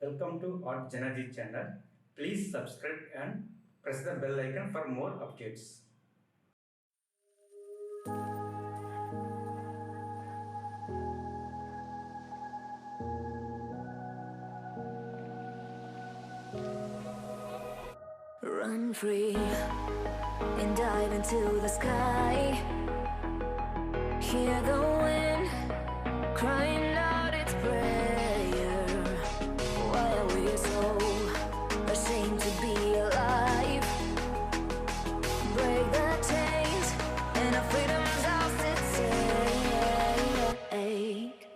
Welcome to JanaG channel. Please subscribe and press the bell icon for more updates. Run free and dive into the sky. Hear the wind crying out its prayer. Why are we so ashamed to be alive? Break the chains and our freedom's ours to take.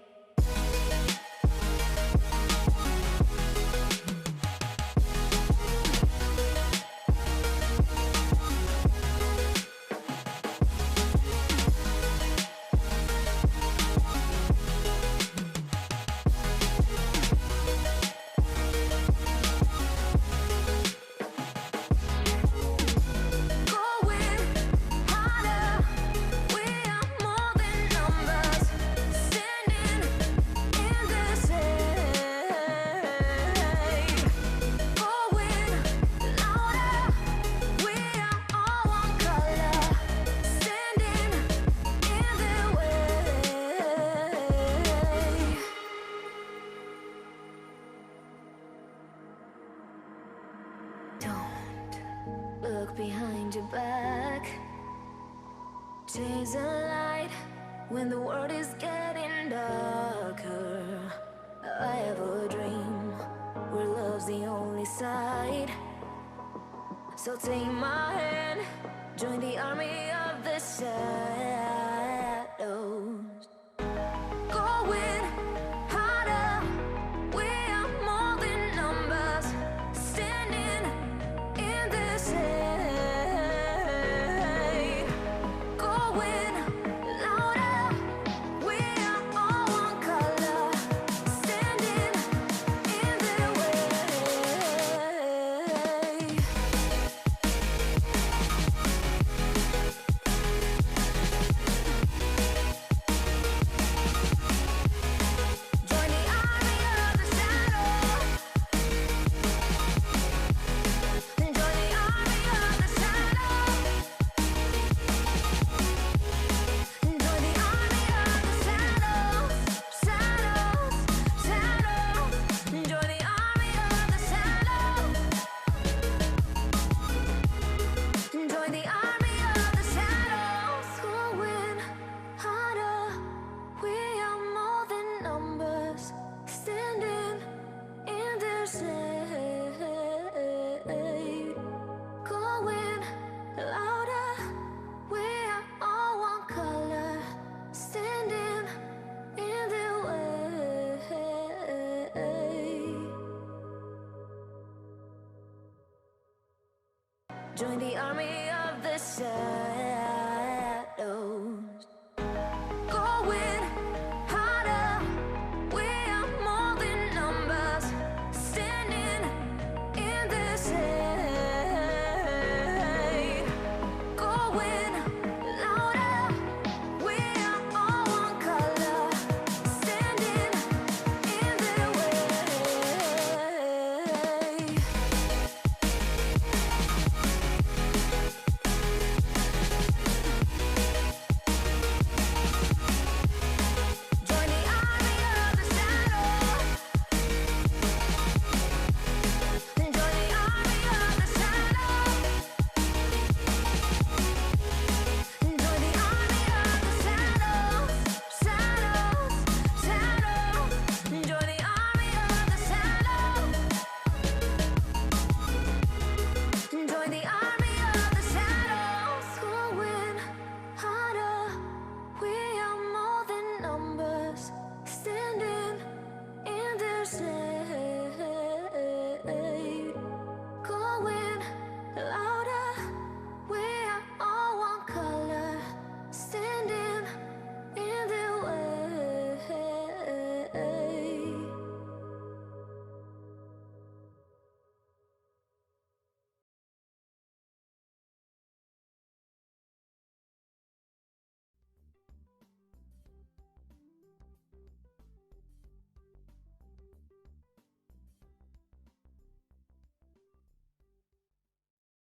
Look behind your back. Chase a light when the world is getting darker. I have a dream where love's the only side. So take my hand, join the army of the shadows. Going harder, we are more than numbers. Standing in this hate. Going louder, we are all one color. Standing in their way. Join the army of the shadows. Join the army of the shadows. Join the army of the shadows. Shadows, shadows. Join the army of the shadows. Join the army of the shadows. Going harder, we are more than numbers. Standing in their shade. Going louder, we are all one color. Standing in their way. Join the army of the shadows.